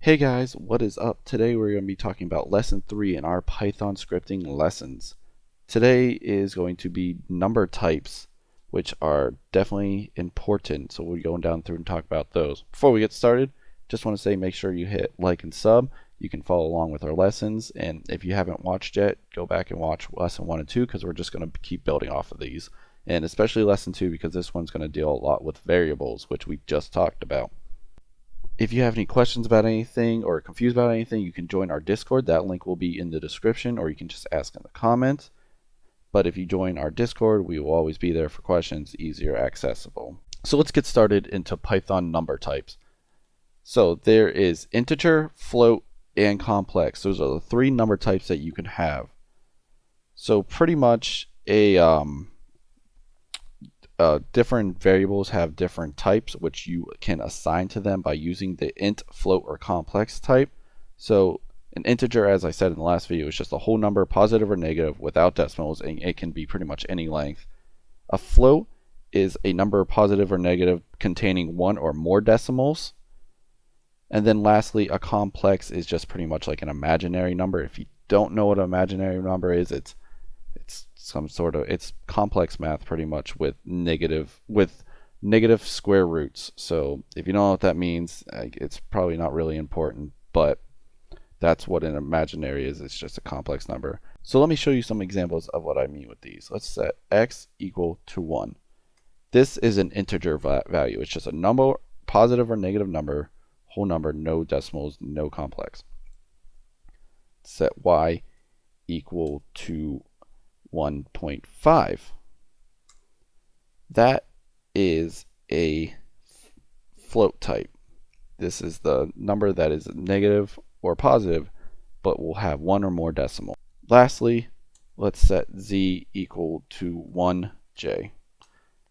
Hey guys, what is up? Today we're going to be talking about lesson 3 in our Python scripting lessons. Today is going to be number types, which are definitely important, so we're going down through and talk about those. Before we get started, just want to say make sure you hit like and sub. You can follow along with our lessons, and if you haven't watched yet, go back and watch lesson 1 and 2 because we're just going to keep building off of these, and especially lesson 2 because this one's going to deal a lot with variables, which we just talked about. If you have any questions about anything or confused about anything, you can join our Discord. That link will be in the description, or you can just ask in the comments. But if you join our Discord, we will always be there for questions, easier accessible. So let's get started into Python number types. So there is integer, float, and complex. Those are the 3 number types that you can have. So pretty much different variables have different types which you can assign to them by using the int, float, or complex type. So an integer, as I said in the last video, is just a whole number, positive or negative, without decimals, and it can be pretty much any length. A float is a number, positive or negative, containing 1 or more decimals. And then lastly, a complex is just pretty much like an imaginary number. If you don't know what an imaginary number is, it's some sort of, it's complex math pretty much with negative square roots. So if you don't know what that means, it's probably not really important, but that's what an imaginary is. It's just a complex number. So let me show you some examples of what I mean with these. Let's set x equal to 1. This is an integer value. It's just a number, positive or negative number, whole number, no decimals, no complex. Set y equal to 1.5. That is a float type. This is the number that is negative or positive, but will have 1 or more decimal. Lastly, let's set z equal to 1j.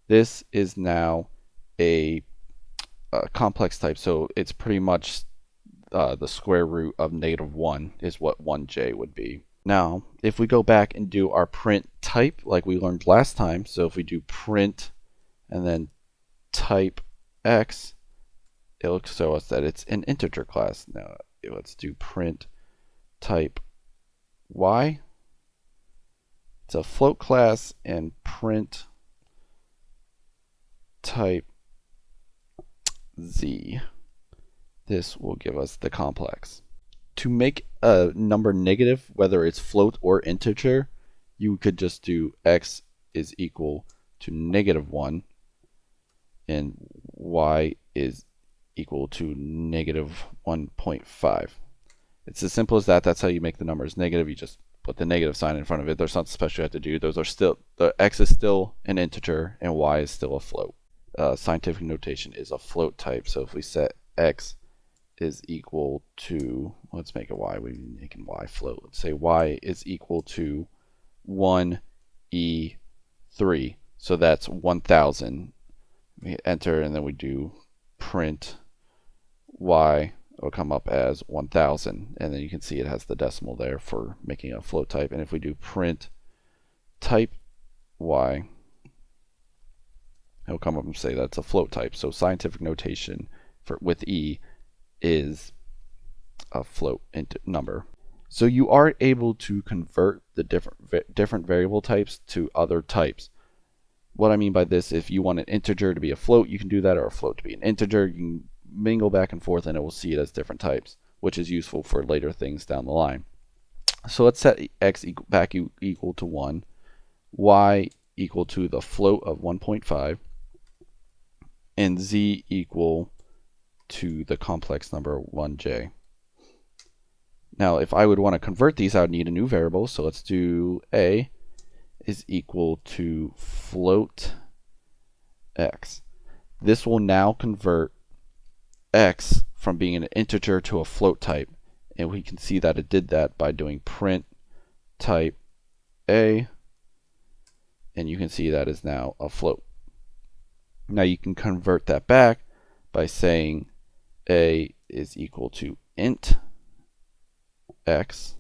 This is now a complex type, so it's pretty much the square root of -1 is what 1j would be. Now, if we go back and do our print type like we learned last time, so if we do print and then type x, it'll show us that it's an integer class. Now, let's do print type y. It's a float class, and print type z. This will give us the complex. To make a number negative, whether it's float or integer, you could just do x is equal to -1 and y is equal to -1.5. It's as simple as that. That's how you make the numbers negative. You just put the negative sign in front of it. There's nothing special you have to do. Those are still, the x is still an integer and y is still a float. Scientific notation is a float type. So if we set x is equal to, let's make it y, we're making y float. Let's say y is equal to 1e3. So that's 1000. We hit enter and then we do print y. It'll come up as 1000, and then you can see it has the decimal there for making a float type. And if we do print type y, it'll come up and say that's a float type. So scientific notation for with e is a float into number. So you are able to convert the different variable types to other types. What I mean by this, if you want an integer to be a float, you can do that, or a float to be an integer. You can mingle back and forth and it will see it as different types, which is useful for later things down the line. So let's set x equal to 1, y equal to the float of 1.5, and z equal to the complex number 1j. Now, if I would want to convert these, I would need a new variable. So let's do a is equal to float x. This will now convert x from being an integer to a float type. And we can see that it did that by doing print type a. And you can see that is now a float. Now you can convert that back by saying a is equal to int x,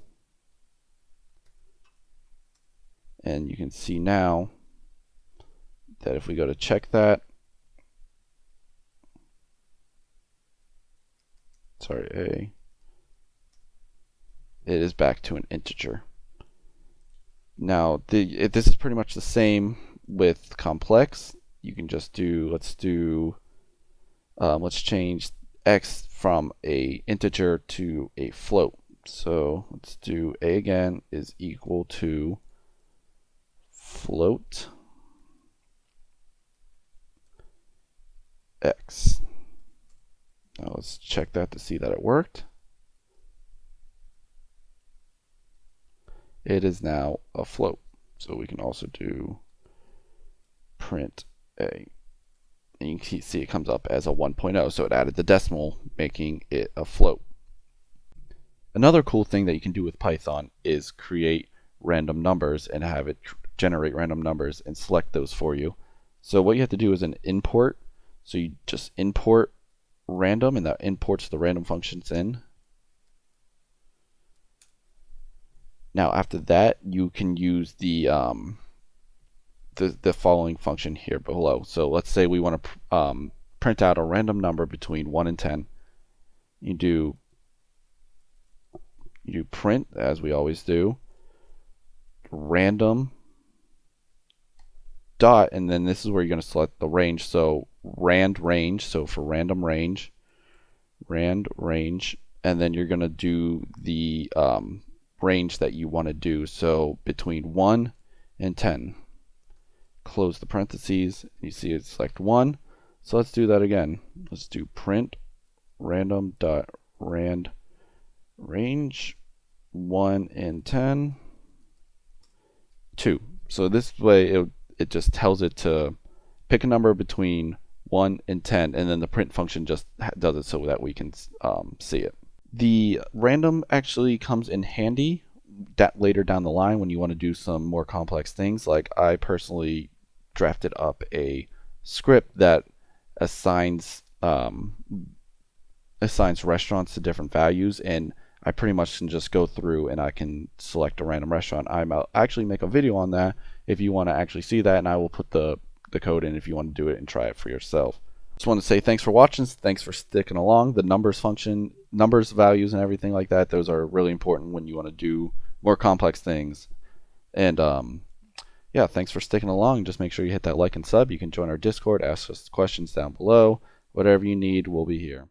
and you can see now that if we go to check that, sorry, A it is back to an integer. Now, this is pretty much the same with complex. You can just do, let's change x from a integer to a float. So let's do a again is equal to float x. Now let's check that to see that it worked. It is now a float. So we can also do print a. And you can see it comes up as a 1.0. So it added the decimal, making it a float. Another cool thing that you can do with Python is create random numbers and have it generate random numbers and select those for you. So what you have to do is an import. So you just import random, and that imports the random functions in. Now after that, you can use the following function here below. So let's say we want to print out a random number between 1 and 10. You do print, as we always do, random dot, and then this is where you're going to select the range. So rand range, so for random range, rand range, and then you're going to do the range that you want to do. So between 1 and 10. Close the parentheses. You see it select 1. So let's do that again. Let's do print random dot rand range 1 and 10 2. So this way it just tells it to pick a number between 1 and 10, and then the print function just does it so that we can see it. The random actually comes in handy later down the line when you want to do some more complex things. Like I personally drafted up a script that assigns restaurants to different values, and I pretty much can just go through and I can select a random restaurant. I'll actually make a video on that if you want to actually see that, and I will put the code in if you want to do it and try it for yourself. Just want to say thanks for watching. Thanks for sticking along. The numbers function, numbers, values, and everything like that, those are really important when you want to do more complex things. And yeah, thanks for sticking along. Just make sure you hit that like and sub. You can join our Discord, ask us questions down below. Whatever you need, we'll be here.